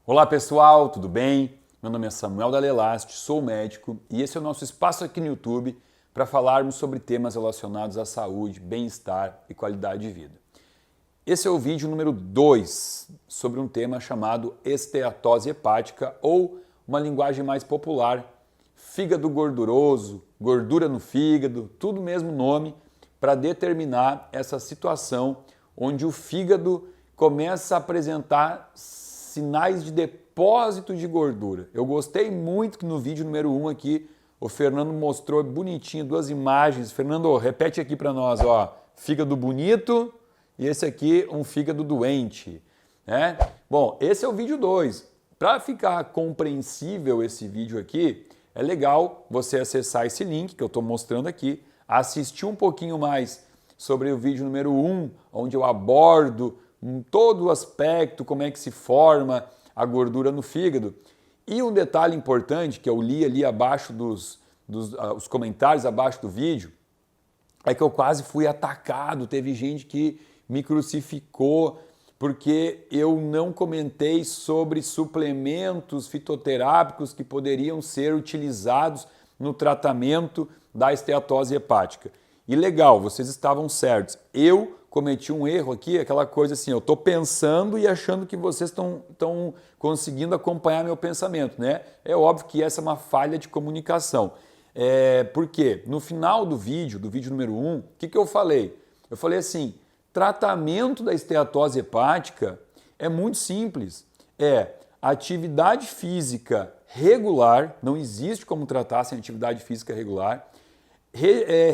Olá pessoal, tudo bem? Meu nome é Samuel Dalelaste, sou médico e esse é o nosso espaço aqui no YouTube para falarmos sobre temas relacionados à saúde, bem-estar e qualidade de vida. Esse é o vídeo número 2 sobre um tema chamado esteatose hepática ou, uma linguagem mais popular, fígado gorduroso, gordura no fígado, tudo mesmo nome para determinar essa situação onde o fígado começa a apresentar sinais de depósito de gordura. Eu gostei muito que no vídeo número 1 aqui o Fernando mostrou bonitinho duas imagens. Fernando, repete aqui para nós, ó, fígado bonito e esse aqui um fígado doente, né? Bom, esse é o vídeo 2. Para ficar compreensível esse vídeo aqui, é legal você acessar esse link que eu estou mostrando aqui, assistir um pouquinho mais sobre o vídeo número 1, onde eu abordo todo o aspecto, como é que se forma a gordura no fígado. E um detalhe importante que eu li ali abaixo os comentários abaixo do vídeo, é que eu quase fui atacado, teve gente que me crucificou porque eu não comentei sobre suplementos fitoterápicos que poderiam ser utilizados no tratamento da esteatose hepática. E legal, vocês estavam certos. Eu cometi um erro aqui, aquela coisa assim, eu estou pensando e achando que vocês estão conseguindo acompanhar meu pensamento, né? É óbvio que essa é uma falha de comunicação. Porque no final do vídeo número 1, o que eu falei? Eu falei assim, tratamento da esteatose hepática é muito simples. É atividade física regular, não existe como tratar sem atividade física regular,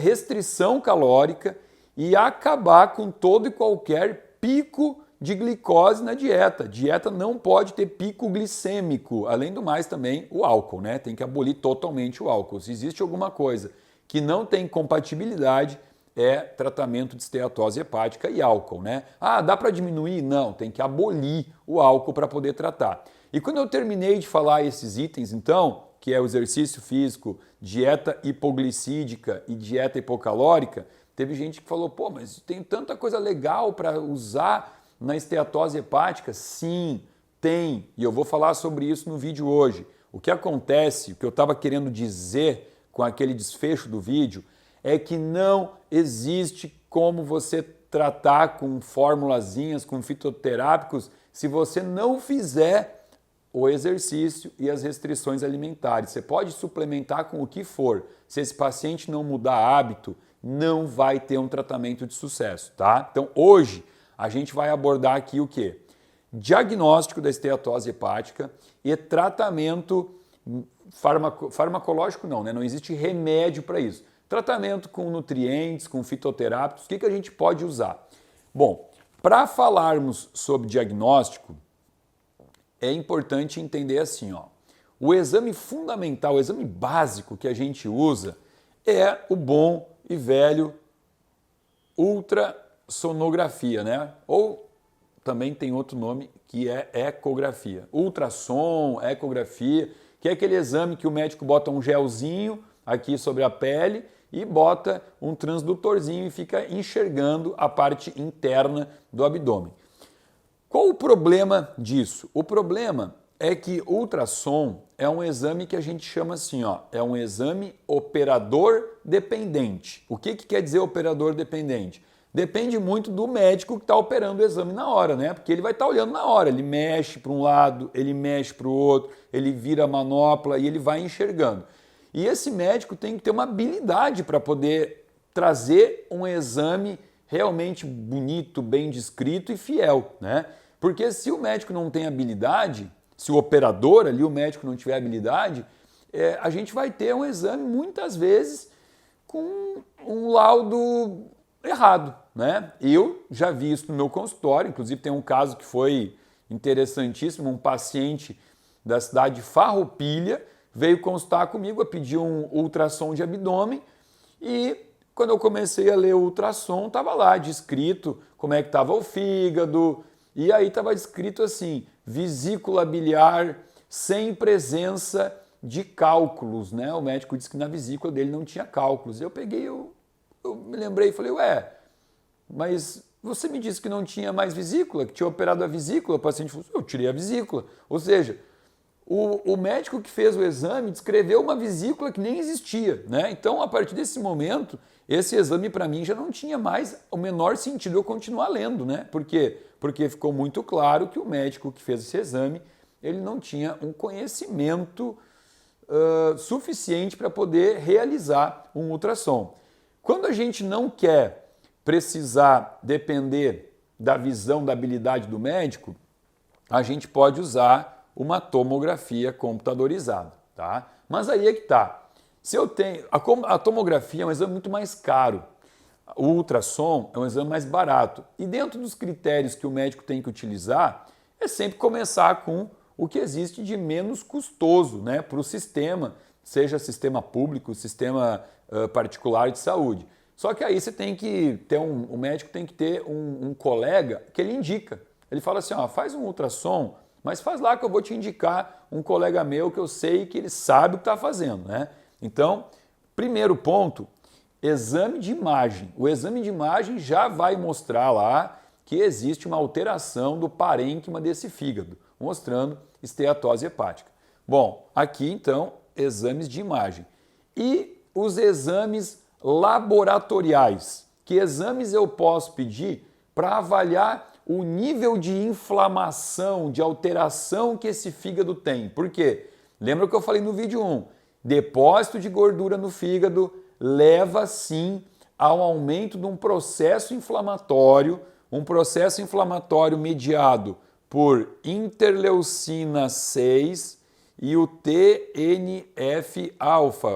restrição calórica e acabar com todo e qualquer pico de glicose na dieta. Dieta não pode ter pico glicêmico. Além do mais, também o álcool, né? Tem que abolir totalmente o álcool. Se existe alguma coisa que não tem compatibilidade, é tratamento de esteatose hepática e álcool, né? Ah, dá para diminuir? Não, tem que abolir o álcool para poder tratar. E quando eu terminei de falar esses itens, então, que é o exercício físico, dieta hipoglicídica e dieta hipocalórica, teve gente que falou, pô, mas tem tanta coisa legal para usar na esteatose hepática? Sim, tem, e eu vou falar sobre isso no vídeo hoje. O que acontece, o que eu estava querendo dizer com aquele desfecho do vídeo, é que não existe como você tratar com formulazinhas, com fitoterápicos, se você não fizer o exercício e as restrições alimentares. Você pode suplementar com o que for. Se esse paciente não mudar hábito, não vai ter um tratamento de sucesso, tá? Então, hoje, a gente vai abordar aqui o quê? Diagnóstico da esteatose hepática e tratamento farmacológico não, né? Não existe remédio para isso. Tratamento com nutrientes, com fitoterápicos, o que a gente pode usar? Bom, para falarmos sobre diagnóstico, é importante entender assim, ó, o exame fundamental, o exame básico que a gente usa é o bom e velho ultrassonografia, né? Ou também tem outro nome que é ecografia. Ultrassom, ecografia, que é aquele exame que o médico bota um gelzinho aqui sobre a pele e bota um transdutorzinho e fica enxergando a parte interna do abdômen. Qual o problema disso? O problema é que ultrassom é um exame que a gente chama assim, ó, é um exame operador dependente. O que quer dizer operador dependente? Depende muito do médico que está operando o exame na hora, né? Porque ele vai estar olhando na hora, ele mexe para um lado, ele mexe para o outro, ele vira a manopla e ele vai enxergando. E esse médico tem que ter uma habilidade para poder trazer um exame realmente bonito, bem descrito e fiel, né? Porque se o médico não tem habilidade, se o operador ali, o médico não tiver habilidade, a gente vai ter um exame muitas vezes com um laudo errado, né? Eu já vi isso no meu consultório, inclusive tem um caso que foi interessantíssimo, um paciente da cidade de Farroupilha veio consultar comigo, pedir um ultrassom de abdômen e quando eu comecei a ler o ultrassom, estava lá descrito como é que estava o fígado e aí estava descrito assim, vesícula biliar sem presença de cálculos, né? O médico disse que na vesícula dele não tinha cálculos. Eu peguei, eu me lembrei e falei, ué, mas você me disse que não tinha mais vesícula, que tinha operado a vesícula. O paciente falou, eu tirei a vesícula. Ou seja, o médico que fez o exame descreveu uma vesícula que nem existia, né? Então, a partir desse momento, esse exame para mim já não tinha mais o menor sentido eu continuar lendo, né? Por quê? Porque ficou muito claro que o médico que fez esse exame, ele não tinha um conhecimento suficiente para poder realizar um ultrassom. Quando a gente não quer precisar depender da visão, da habilidade do médico, a gente pode usar uma tomografia computadorizada, tá? Mas aí é que tá. Se eu tenho a tomografia é um exame muito mais caro. O ultrassom é um exame mais barato. E dentro dos critérios que o médico tem que utilizar, é sempre começar com o que existe de menos custoso, né, para o sistema, seja sistema público, sistema particular de saúde. Só que aí você tem que ter o médico tem que ter um colega que ele indica. Ele fala assim, ó, faz um ultrassom, mas faz lá que eu vou te indicar um colega meu que eu sei que ele sabe o que está fazendo, né? Então, primeiro ponto, exame de imagem. O exame de imagem já vai mostrar lá que existe uma alteração do parênquima desse fígado, mostrando esteatose hepática. Bom, aqui então, exames de imagem. E os exames laboratoriais. Que exames eu posso pedir para avaliar o nível de inflamação, de alteração que esse fígado tem? Por quê? Lembra o que eu falei no vídeo 1? Depósito de gordura no fígado leva sim a um aumento de um processo inflamatório mediado por interleucina 6 e o TNF-alfa,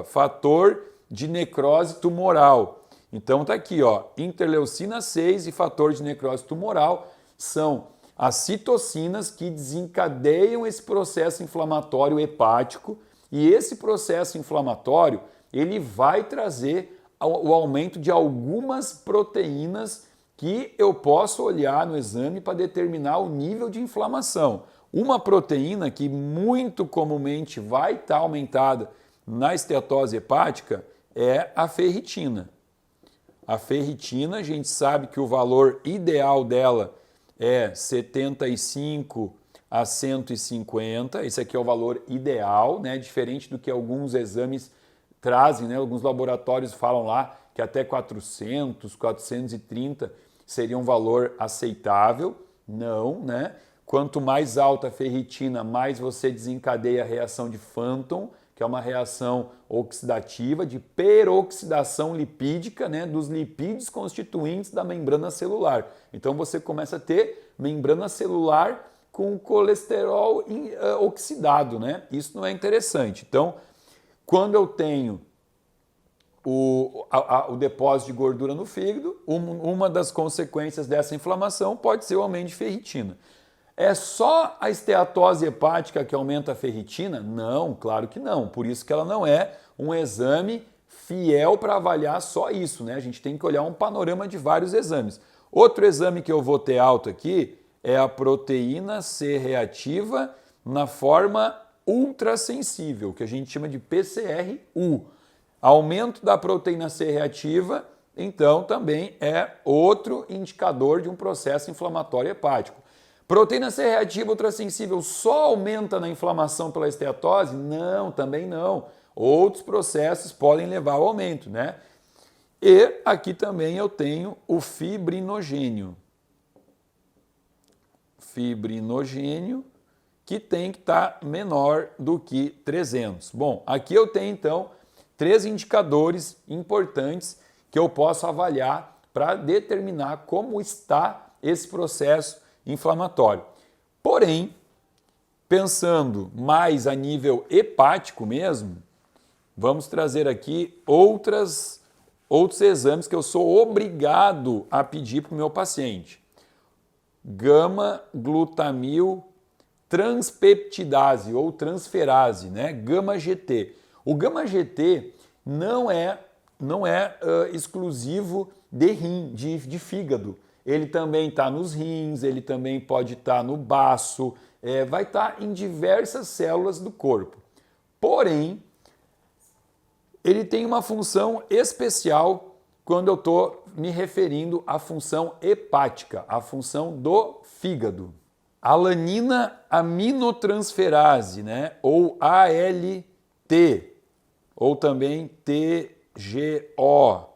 fator de necrose tumoral. Então tá aqui, ó, interleucina 6 e fator de necrose tumoral são as citocinas que desencadeiam esse processo inflamatório hepático, e esse processo inflamatório ele vai trazer o aumento de algumas proteínas que eu posso olhar no exame para determinar o nível de inflamação. Uma proteína que muito comumente vai estar aumentada na esteatose hepática é a ferritina. A ferritina, a gente sabe que o valor ideal dela é 75 a 150, esse aqui é o valor ideal, né? Diferente do que alguns exames trazem, né? Alguns laboratórios falam lá que até 400, 430 seria um valor aceitável. Não, né? Quanto mais alta a ferritina, mais você desencadeia a reação de Phantom, que é uma reação oxidativa de peroxidação lipídica, né, dos lipídios constituintes da membrana celular. Então você começa a ter membrana celular com colesterol oxidado, né? Isso não é interessante. Então, quando eu tenho o depósito de gordura no fígado, uma das consequências dessa inflamação pode ser o aumento de ferritina. É só a esteatose hepática que aumenta a ferritina? Não, claro que não. Por isso que ela não é um exame fiel para avaliar só isso, né? A gente tem que olhar um panorama de vários exames. Outro exame que eu vou ter alto aqui é a proteína C reativa na forma ultrassensível, que a gente chama de PCR-U. Aumento da proteína C reativa, então, também é outro indicador de um processo inflamatório hepático. Proteína C reativa ultrassensível só aumenta na inflamação pela esteatose? Não, também não. Outros processos podem levar ao aumento, né? E aqui também eu tenho o fibrinogênio. Fibrinogênio, que tem que estar menor do que 300. Bom, aqui eu tenho então 3 indicadores importantes que eu posso avaliar para determinar como está esse processo inflamatório. Porém, pensando mais a nível hepático mesmo, vamos trazer aqui outros exames que eu sou obrigado a pedir para o meu paciente. Gama-glutamil transpeptidase ou transferase, né? Gama-GT. O Gama-GT não é exclusivo de rim, de fígado. Ele também está nos rins, ele também pode estar no baço, vai estar em diversas células do corpo. Porém, ele tem uma função especial quando eu estou me referindo à função hepática, à função do fígado. Alanina aminotransferase, né? Ou ALT, ou também TGO.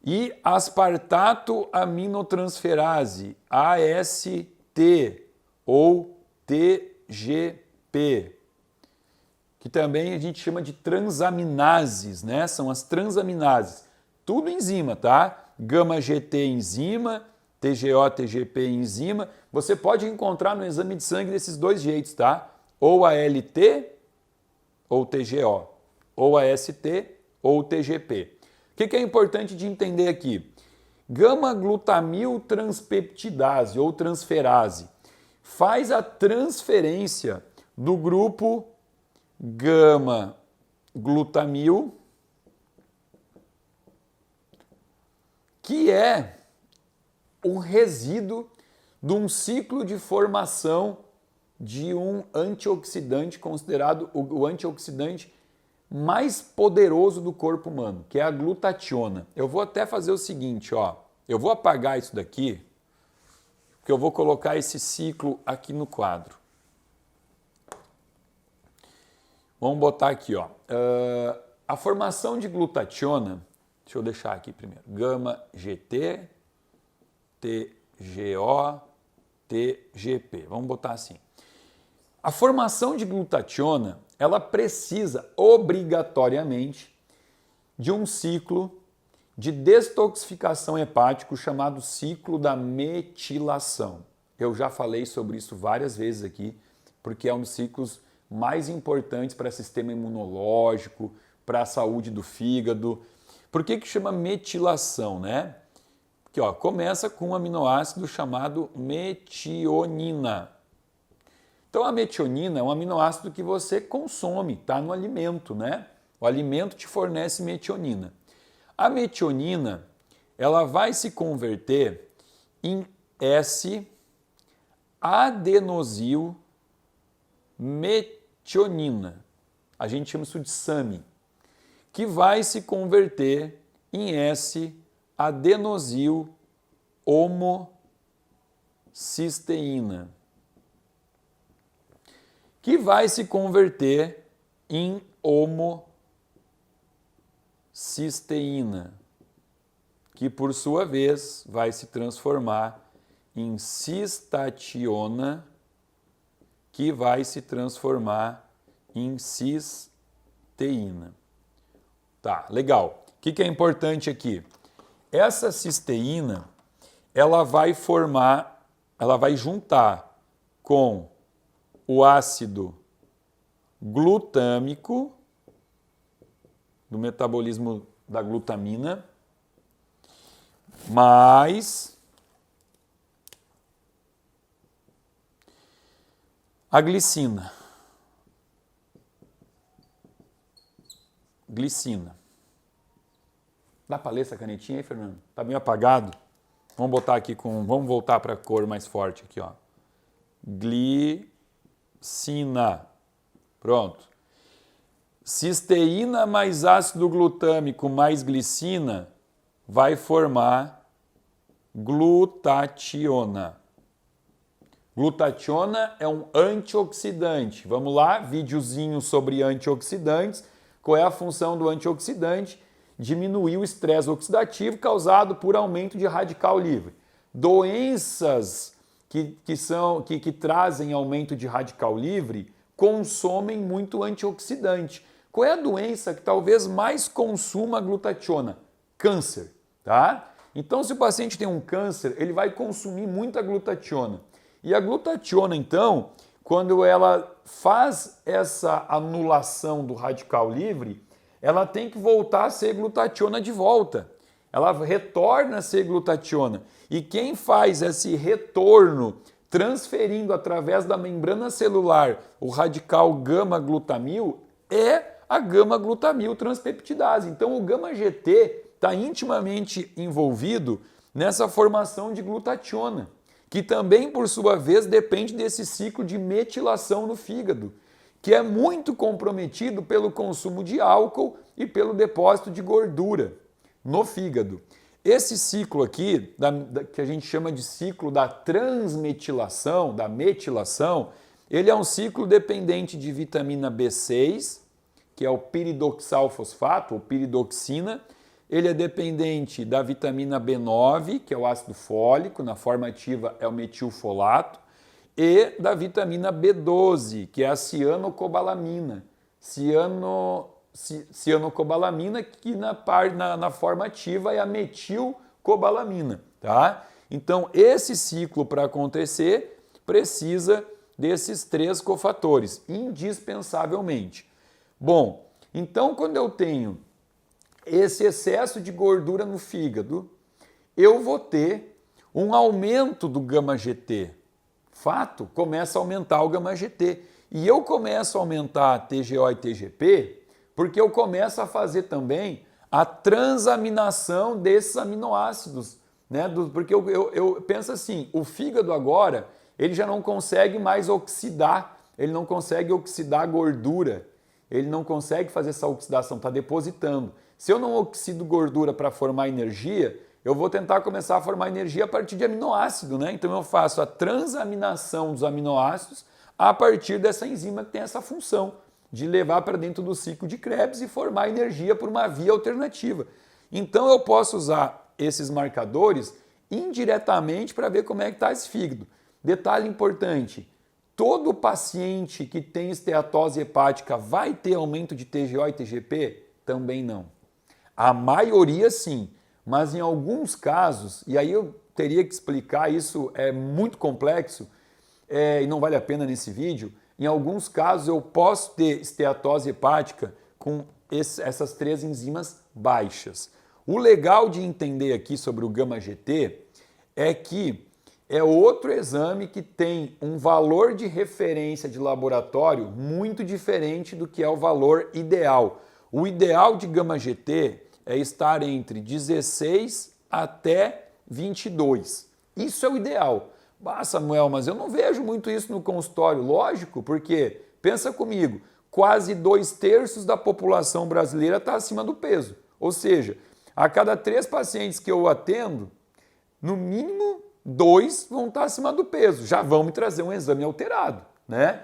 E aspartato aminotransferase, AST, ou TGP, que também a gente chama de transaminases, né? São as transaminases. Tudo enzima, tá? Gama GT enzima, TGO, TGP enzima. Você pode encontrar no exame de sangue desses dois jeitos, tá? Ou ALT ou TGO, ou AST ou TGP. O que é importante de entender aqui? Gama-glutamil transpeptidase ou transferase faz a transferência do grupo gama-glutamil, que é um resíduo de um ciclo de formação de um antioxidante considerado o antioxidante mais poderoso do corpo humano, que é a glutationa. Eu vou até fazer o seguinte, ó, eu vou apagar isso daqui, porque eu vou colocar esse ciclo aqui no quadro. Vamos botar aqui, ó, a formação de glutationa, deixa eu deixar aqui primeiro, gama GT, TGO, TGP, vamos botar assim. A formação de glutationa, ela precisa obrigatoriamente de um ciclo de detoxificação hepático chamado ciclo da metilação. Eu já falei sobre isso várias vezes aqui, porque é um dos ciclos mais importantes para o sistema imunológico, para a saúde do fígado. Por que chama metilação, né? Porque ó, começa com um aminoácido chamado metionina. Então a metionina é um aminoácido que você consome, está no alimento, né? O alimento te fornece metionina. A metionina, ela vai se converter em S-adenosil metionina. A gente chama isso de SAMe, que vai se converter em S-adenosil homocisteína, que vai se converter em homocisteína, que por sua vez vai se transformar em cistationa, que vai se transformar em cisteína. Tá, legal. O que é importante aqui? Essa cisteína, ela vai juntar com o ácido glutâmico, do metabolismo da glutamina, mais a glicina. Glicina. Dá para ler essa canetinha aí, Fernando? Tá meio apagado? Vamos botar aqui vamos voltar para a cor mais forte aqui, ó. Glicina. Pronto. Cisteína mais ácido glutâmico mais glicina vai formar glutationa. Glutationa é um antioxidante. Vamos lá, videozinho sobre antioxidantes. Qual é a função do antioxidante? Diminuir o estresse oxidativo causado por aumento de radical livre. Doenças que trazem aumento de radical livre consomem muito antioxidante. Qual é a doença que talvez mais consuma a glutationa? Câncer, tá? Então, se o paciente tem um câncer, ele vai consumir muita glutationa. E a glutationa, então, quando ela faz essa anulação do radical livre, ela tem que voltar a ser glutationa de volta. Ela retorna a ser glutationa. E quem faz esse retorno, transferindo através da membrana celular o radical gama-glutamil, é a gama-glutamil transpeptidase. Então o gama-GT está intimamente envolvido nessa formação de glutationa, que também, por sua vez, depende desse ciclo de metilação no fígado, que é muito comprometido pelo consumo de álcool e pelo depósito de gordura. no fígado. Esse ciclo aqui, que a gente chama de ciclo da transmetilação, da metilação, ele é um ciclo dependente de vitamina B6, que é o piridoxalfosfato, ou piridoxina. Ele é dependente da vitamina B9, que é o ácido fólico, na forma ativa é o metilfolato, e da vitamina B12, que é a cianocobalamina. Cianocobalamina, que na forma ativa é a metilcobalamina, tá? Então, esse ciclo para acontecer precisa desses 3 cofatores, indispensavelmente. Bom, então quando eu tenho esse excesso de gordura no fígado, eu vou ter um aumento do gama-GT. Fato, começa a aumentar o gama-GT. E eu começo a aumentar a TGO e TGP porque eu começo a fazer também a transaminação desses aminoácidos. Né? Porque eu penso assim, o fígado agora, ele já não consegue mais oxidar, ele não consegue oxidar gordura, ele não consegue fazer essa oxidação, está depositando. Se eu não oxido gordura para formar energia, eu vou tentar começar a formar energia a partir de aminoácido, né? Então eu faço a transaminação dos aminoácidos a partir dessa enzima que tem essa função de levar para dentro do ciclo de Krebs e formar energia por uma via alternativa. Então eu posso usar esses marcadores indiretamente para ver como é que está esse fígado. Detalhe importante, todo paciente que tem esteatose hepática vai ter aumento de TGO e TGP? Também não. A maioria sim, mas em alguns casos, e aí eu teria que explicar, isso é muito complexo e não vale a pena nesse vídeo, em alguns casos eu posso ter esteatose hepática com essas 3 enzimas baixas. O legal de entender aqui sobre o gama-GT é que é outro exame que tem um valor de referência de laboratório muito diferente do que é o valor ideal. O ideal de gama-GT é estar entre 16 até 22. Isso é o ideal. Ah, Samuel, mas eu não vejo muito isso no consultório. Lógico, porque, pensa comigo, quase 2/3 da população brasileira está acima do peso. Ou seja, a cada 3 pacientes que eu atendo, no mínimo 2 vão estar acima do peso. Já vão me trazer um exame alterado, né?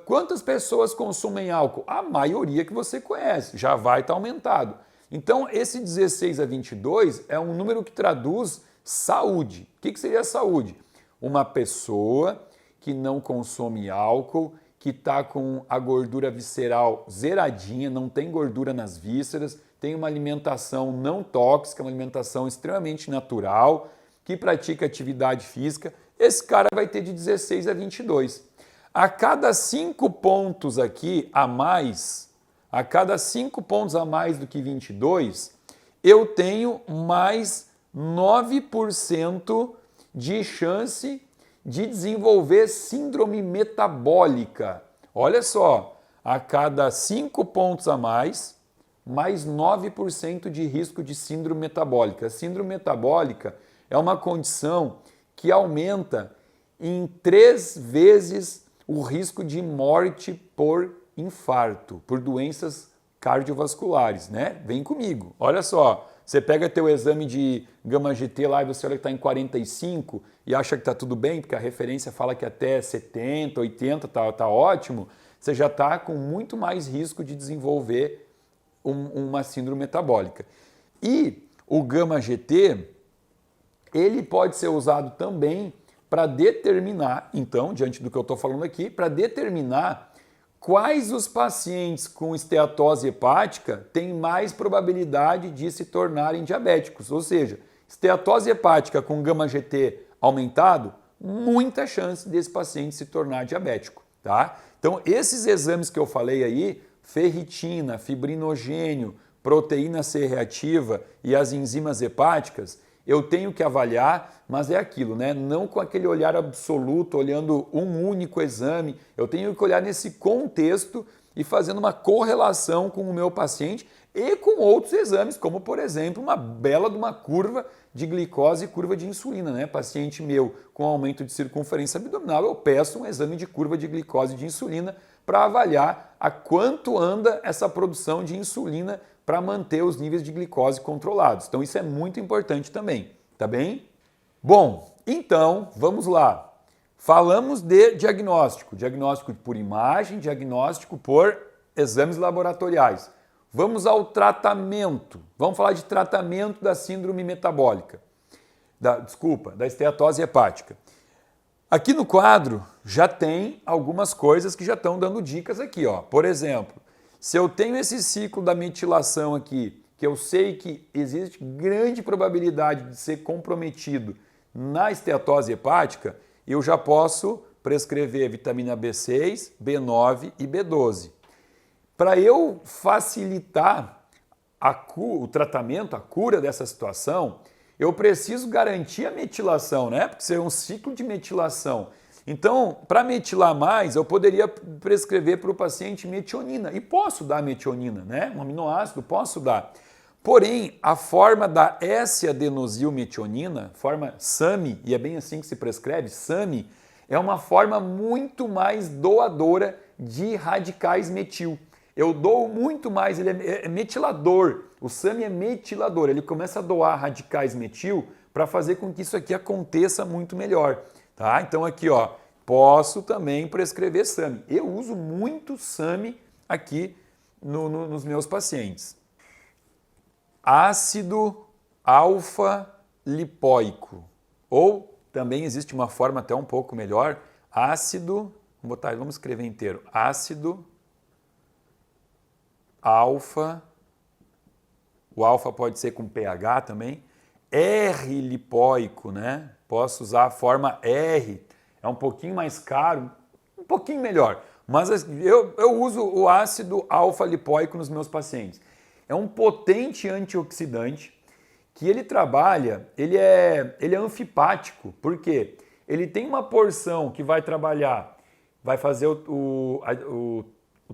Quantas pessoas consumem álcool? A maioria que você conhece, já vai estar aumentado. Então, esse 16 a 22 é um número que traduz saúde. O que seria saúde? Uma pessoa que não consome álcool, que está com a gordura visceral zeradinha, não tem gordura nas vísceras, tem uma alimentação não tóxica, uma alimentação extremamente natural, que pratica atividade física, esse cara vai ter de 16 a 22. A cada 5 pontos aqui a mais, a cada 5 pontos a mais do que 22, eu tenho mais 9% de chance de desenvolver síndrome metabólica. Olha só, a cada 5 pontos a mais 9% de risco de síndrome metabólica. A síndrome metabólica é uma condição que aumenta em 3 vezes o risco de morte por infarto, por doenças cardiovasculares, né? Vem comigo. Olha só, você pega teu exame de gama-GT lá e você olha que está em 45 e acha que está tudo bem, porque a referência fala que até 70, 80 tá ótimo, você já está com muito mais risco de desenvolver uma síndrome metabólica. E o gama-GT, ele pode ser usado também para determinar, então, diante do que eu estou falando aqui, para determinar quais os pacientes com esteatose hepática têm mais probabilidade de se tornarem diabéticos. Ou seja, esteatose hepática com gama-GT aumentado, muita chance desse paciente se tornar diabético. Tá? Então, esses exames que eu falei aí, ferritina, fibrinogênio, proteína C reativa e as enzimas hepáticas, eu tenho que avaliar, mas é aquilo, né? Não com aquele olhar absoluto, olhando um único exame. Eu tenho que olhar nesse contexto e fazendo uma correlação com o meu paciente e com outros exames, como, por exemplo, uma bela de uma curva de glicose e curva de insulina, né? Paciente meu com aumento de circunferência abdominal, eu peço um exame de curva de glicose e de insulina para avaliar a quanto anda essa produção de insulina para manter os níveis de glicose controlados. Então isso é muito importante também, tá bem? Bom, então vamos lá. Falamos de diagnóstico, diagnóstico por imagem, diagnóstico por exames laboratoriais. Vamos ao tratamento. Vamos falar de tratamento da síndrome metabólica. Da esteatose hepática. Aqui no quadro já tem algumas coisas que já estão dando dicas aqui, ó. Por exemplo, se eu tenho esse ciclo da metilação aqui, que eu sei que existe grande probabilidade de ser comprometido na esteatose hepática, eu já posso prescrever vitamina B6, B9 e B12. Para eu facilitar o tratamento, a cura dessa situação, eu preciso garantir a metilação, né? Porque isso é um ciclo de metilação. Então, para metilar mais, eu poderia prescrever para o paciente metionina. E posso dar metionina, né? Um aminoácido, posso dar. Porém, a forma da S-adenosilmetionina, forma SAMI, e é bem assim que se prescreve, SAMI, é uma forma muito mais doadora de radicais metil. Eu dou muito mais, ele é metilador. O SAMI é metilador, ele começa a doar radicais metil para fazer com que isso aqui aconteça muito melhor. Tá? Então aqui, ó, posso também prescrever SAMI. Eu uso muito SAMI aqui nos meus pacientes. Ácido alfa-lipóico, ou também existe uma forma até um pouco melhor, vamos escrever inteiro, ácido alfa, o alfa pode ser com pH também, R-lipóico, né? Posso usar a forma R, é um pouquinho mais caro, um pouquinho melhor, mas eu uso o ácido alfa-lipóico nos meus pacientes. É um potente antioxidante que ele trabalha, ele é anfipático, porque ele tem uma porção que vai trabalhar, vai fazer o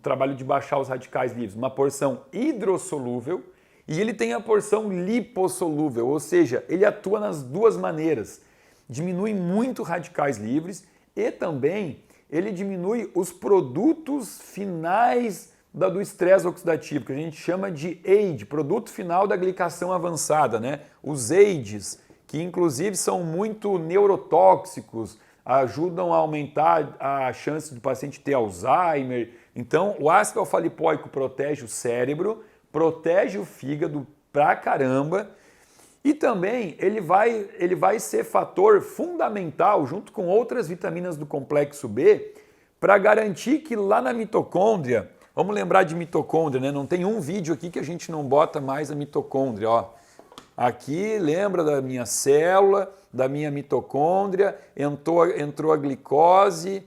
trabalho de baixar os radicais livres, uma porção hidrossolúvel, e ele tem a porção lipossolúvel, ou seja, ele atua nas duas maneiras. Diminui muito radicais livres e também ele diminui os produtos finais do estresse oxidativo, que a gente chama de AID, produto final da glicação avançada, né? Os AIDs, que inclusive são muito neurotóxicos, ajudam a aumentar a chance do paciente ter Alzheimer. Então, o ácido alfa-lipóico protege o cérebro, protege o fígado pra caramba e também ele vai ser fator fundamental, junto com outras vitaminas do complexo B, para garantir que lá na mitocôndria, vamos lembrar de mitocôndria, né? Não tem um vídeo aqui que a gente não bota mais a mitocôndria, ó. Aqui lembra da minha célula, da minha mitocôndria, entrou a glicose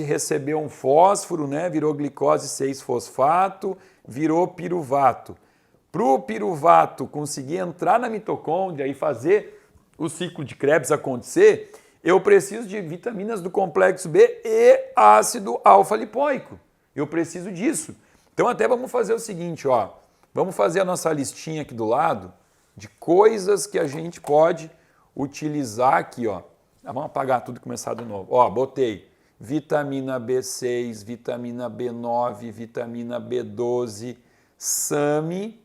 recebeu um fósforo, né? Virou glicose 6-fosfato, virou piruvato. Para o piruvato conseguir entrar na mitocôndria e fazer o ciclo de Krebs acontecer, eu preciso de vitaminas do complexo B e ácido alfa-lipóico. Eu preciso disso. Então até vamos fazer o seguinte, ó. Vamos fazer a nossa listinha aqui do lado de coisas que a gente pode utilizar aqui, ó. Vamos apagar tudo e começar de novo. Ó, botei vitamina B6, vitamina B9, vitamina B12, SAMI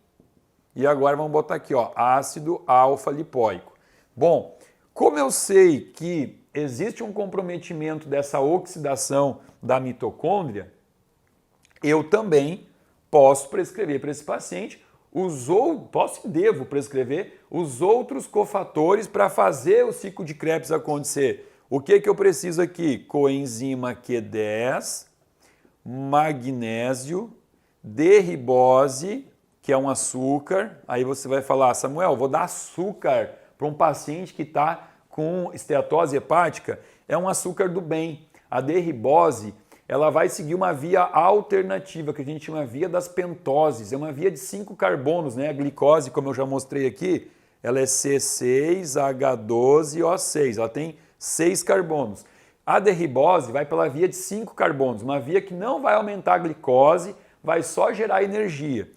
e agora vamos botar aqui, ó, ácido alfa-lipóico. Bom, como eu sei que existe um comprometimento dessa oxidação da mitocôndria, eu também posso prescrever para esse paciente posso e devo prescrever os outros cofatores para fazer o ciclo de Krebs acontecer. O que eu preciso aqui? Coenzima Q10, magnésio, D-ribose, que é um açúcar. Aí você vai falar, Samuel, vou dar açúcar para um paciente que está com esteatose hepática. É um açúcar do bem. A D-ribose, ela vai seguir uma via alternativa, que a gente chama via das pentoses. É uma via de 5 carbonos, né? A glicose, como eu já mostrei aqui, ela é C6H12O6. Ela tem 6 carbonos. A D-ribose vai pela via de 5 carbonos, uma via que não vai aumentar a glicose, vai só gerar energia.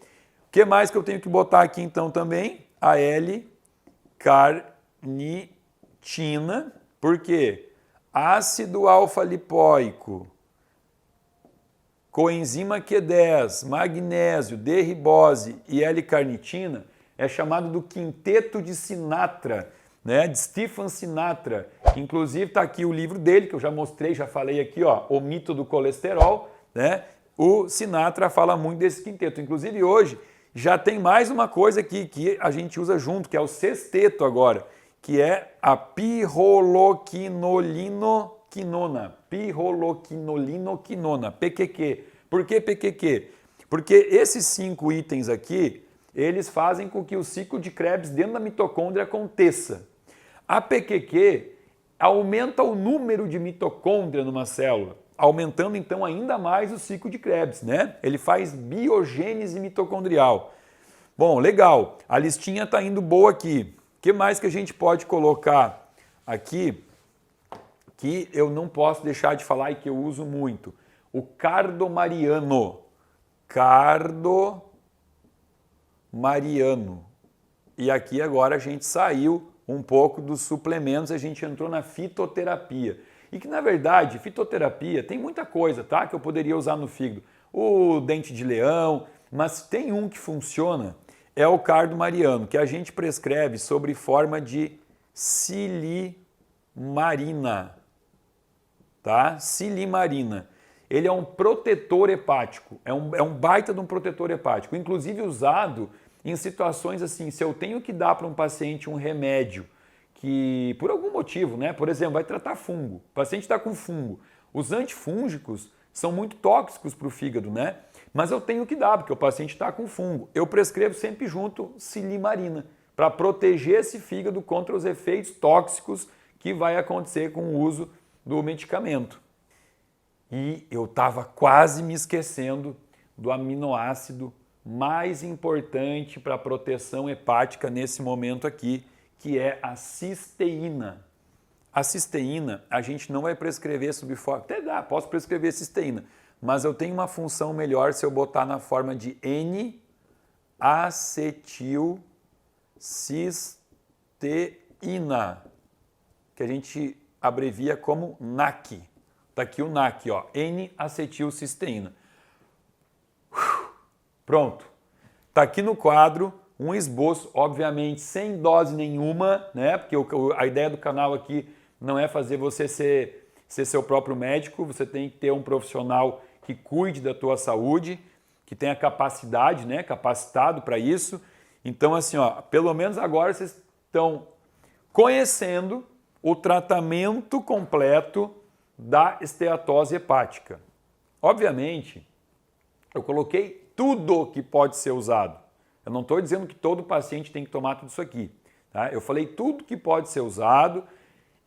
O que mais que eu tenho que botar aqui então também? A L-carnitina, por quê? Ácido alfa-lipóico coenzima Q10, magnésio, D-ribose e L-carnitina é chamado do quinteto de Sinatra, né? De Stephen Sinatra. Inclusive está aqui o livro dele, que eu já mostrei, já falei aqui, ó, O Mito do Colesterol, né? O Sinatra fala muito desse quinteto. Inclusive hoje já tem mais uma coisa aqui que a gente usa junto, que é o sexteto agora, que é a pirroloquinolinoquinona. Pirroloquinolinoquinona, PQQ. Por que PQQ? Porque esses 5 itens aqui, eles fazem com que o ciclo de Krebs dentro da mitocôndria aconteça. A PQQ aumenta o número de mitocôndria numa célula, aumentando então ainda mais o ciclo de Krebs, né? Ele faz biogênese mitocondrial. Bom, legal. A listinha está indo boa aqui. O que mais que a gente pode colocar aqui que eu não posso deixar de falar e que eu uso muito? O cardomariano. Cardomariano. E aqui agora a gente saiu um pouco dos suplementos, a gente entrou na fitoterapia. E que, na verdade, fitoterapia tem muita coisa, tá? Que eu poderia usar no fígado. O dente de leão, mas tem um que funciona, é o cardomariano, que a gente prescreve sob forma de silimarina, tá? Silimarina. Ele é um protetor hepático, é um baita de um protetor hepático, inclusive usado em situações assim, se eu tenho que dar para um paciente um remédio que, por algum motivo, né? Por exemplo, vai tratar fungo, o paciente está com fungo, os antifúngicos são muito tóxicos para o fígado, né? Mas eu tenho que dar, porque o paciente está com fungo. Eu prescrevo sempre junto silimarina, para proteger esse fígado contra os efeitos tóxicos que vai acontecer com o uso do medicamento. E eu estava quase me esquecendo do aminoácido mais importante para a proteção hepática nesse momento aqui, que é a cisteína. A cisteína a gente não vai prescrever sob forma... Até dá, posso prescrever cisteína, mas eu tenho uma função melhor se eu botar na forma de N-acetilcisteína, que a gente abrevia como NAC. Está aqui o NAC, ó, N-acetilcisteína. Pronto. Está aqui no quadro um esboço, obviamente sem dose nenhuma, né? Porque a ideia do canal aqui não é fazer você ser seu próprio médico, você tem que ter um profissional que cuide da tua saúde, que tenha capacidade, né? Capacitado para isso. Então, assim, ó, pelo menos agora vocês estão conhecendo o tratamento completo da esteatose hepática. Obviamente, eu coloquei tudo que pode ser usado. Eu não estou dizendo que todo paciente tem que tomar tudo isso aqui. Tá? Eu falei tudo que pode ser usado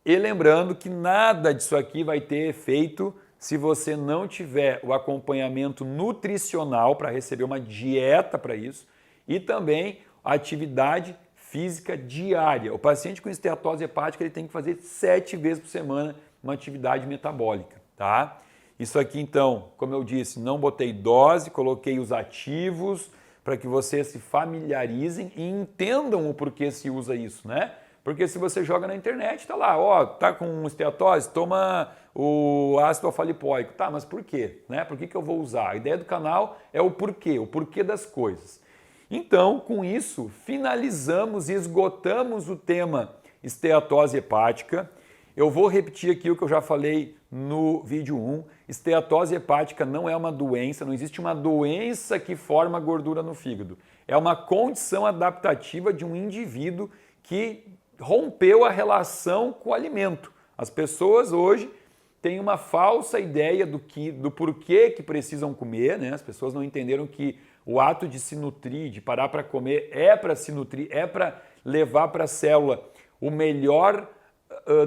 e lembrando que nada disso aqui vai ter efeito se você não tiver o acompanhamento nutricional para receber uma dieta para isso e também a atividade física diária. O paciente com esteatose hepática ele tem que fazer 7 vezes por semana uma atividade metabólica, tá? Isso aqui então, como eu disse, não botei dose, coloquei os ativos para que vocês se familiarizem e entendam o porquê se usa isso, né? Porque se você joga na internet, tá lá, ó, tá com esteatose, toma o ácido alfa-lipoico. Tá, mas por quê? Né? Por que eu vou usar? A ideia do canal é o porquê das coisas. Então, com isso, finalizamos e esgotamos o tema esteatose hepática. Eu vou repetir aqui o que eu já falei no vídeo 1. Esteatose hepática não é uma doença, não existe uma doença que forma gordura no fígado. É uma condição adaptativa de um indivíduo que rompeu a relação com o alimento. As pessoas hoje têm uma falsa ideia do porquê que precisam comer, né? As pessoas não entenderam que o ato de se nutrir, de parar para comer, é para se nutrir, é para levar para a célula o melhor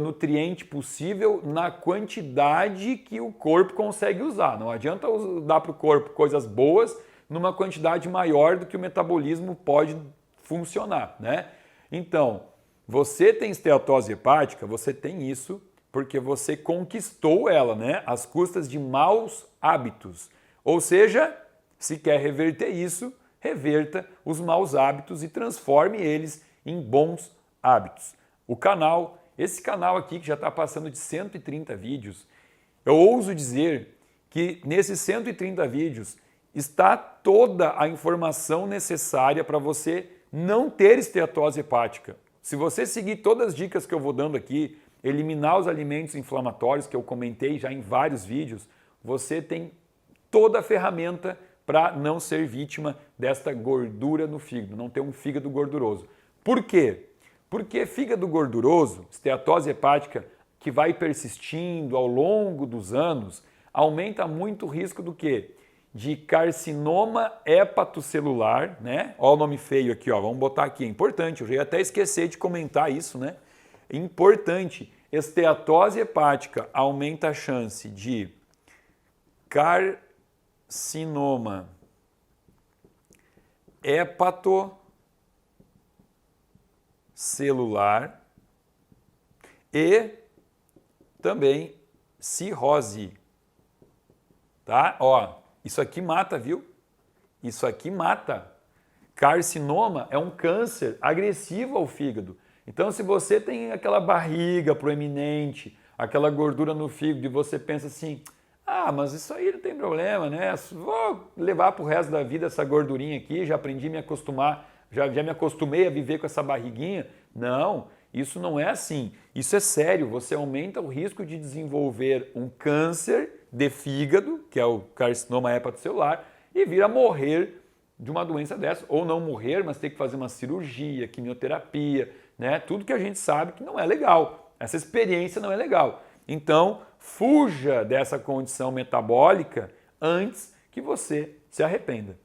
nutriente possível na quantidade que o corpo consegue usar. Não adianta dar para o corpo coisas boas numa quantidade maior do que o metabolismo pode funcionar, né? Então, você tem esteatose hepática, você tem isso porque você conquistou ela, né? Às custas de maus hábitos. Ou seja, se quer reverter isso, reverta os maus hábitos e transforme eles em bons hábitos. Esse canal aqui que já está passando de 130 vídeos, eu ouso dizer que nesses 130 vídeos está toda a informação necessária para você não ter esteatose hepática. Se você seguir todas as dicas que eu vou dando aqui, eliminar os alimentos inflamatórios que eu comentei já em vários vídeos, você tem toda a ferramenta para não ser vítima desta gordura no fígado, não ter um fígado gorduroso. Por quê? Porque fígado gorduroso, esteatose hepática, que vai persistindo ao longo dos anos, aumenta muito o risco do quê? De carcinoma hepatocelular, né? Olha o nome feio aqui, ó. Vamos botar aqui, é importante, eu já ia até esquecer de comentar isso, né? Importante, esteatose hepática aumenta a chance de carcinoma hepatocelular e também cirrose, tá? Ó, isso aqui mata, viu? Isso aqui mata. Carcinoma é um câncer agressivo ao fígado. Então, se você tem aquela barriga proeminente, aquela gordura no fígado e você pensa assim, ah, mas isso aí não tem problema, né? Vou levar para o resto da vida essa gordurinha aqui, já aprendi a me acostumar, já me acostumei a viver com essa barriguinha. Não, isso não é assim. Isso é sério, você aumenta o risco de desenvolver um câncer de fígado, que é o carcinoma hepatocelular, e vir a morrer de uma doença dessa, ou não morrer, mas ter que fazer uma cirurgia, quimioterapia, né? Tudo que a gente sabe que não é legal. Essa experiência não é legal. Então, fuja dessa condição metabólica antes que você se arrependa.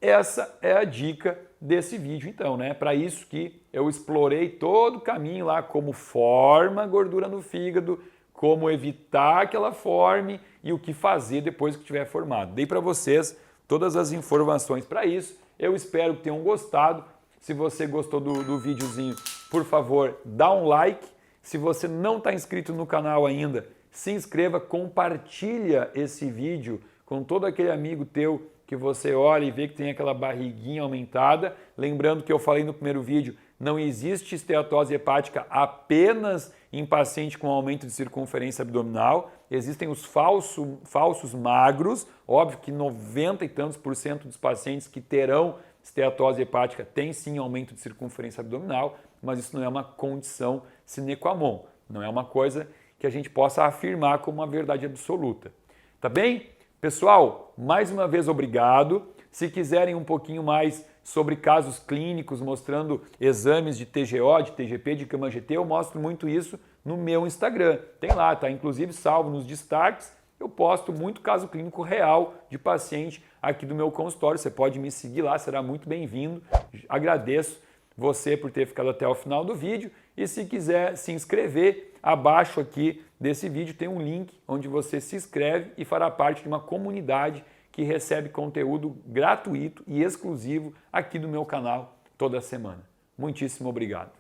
Essa é a dica desse vídeo, então, né? Para isso que eu explorei todo o caminho lá, como forma a gordura no fígado, como evitar que ela forme e o que fazer depois que tiver formado. Dei para vocês todas as informações para isso. Eu espero que tenham gostado. Se você gostou do videozinho, por favor, dá um like. Se você não está inscrito no canal ainda, se inscreva, compartilha esse vídeo com todo aquele amigo teu que você olha e vê que tem aquela barriguinha aumentada. Lembrando que eu falei no primeiro vídeo, não existe esteatose hepática apenas em paciente com aumento de circunferência abdominal. Existem os falsos magros, óbvio que 90 e tantos por cento dos pacientes que terão esteatose hepática têm sim aumento de circunferência abdominal, mas isso não é uma condição sine qua non, não é uma coisa que a gente possa afirmar como uma verdade absoluta. Tá bem? Pessoal, mais uma vez obrigado. Se quiserem um pouquinho mais sobre casos clínicos, mostrando exames de TGO, de TGP, de Cama-GT, eu mostro muito isso no meu Instagram. Tem lá, tá? Inclusive salvo nos destaques, eu posto muito caso clínico real de paciente aqui do meu consultório. Você pode me seguir lá, será muito bem-vindo. Agradeço você por ter ficado até o final do vídeo e se quiser se inscrever, abaixo aqui desse vídeo tem um link onde você se inscreve e fará parte de uma comunidade que recebe conteúdo gratuito e exclusivo aqui do meu canal toda semana. Muitíssimo obrigado.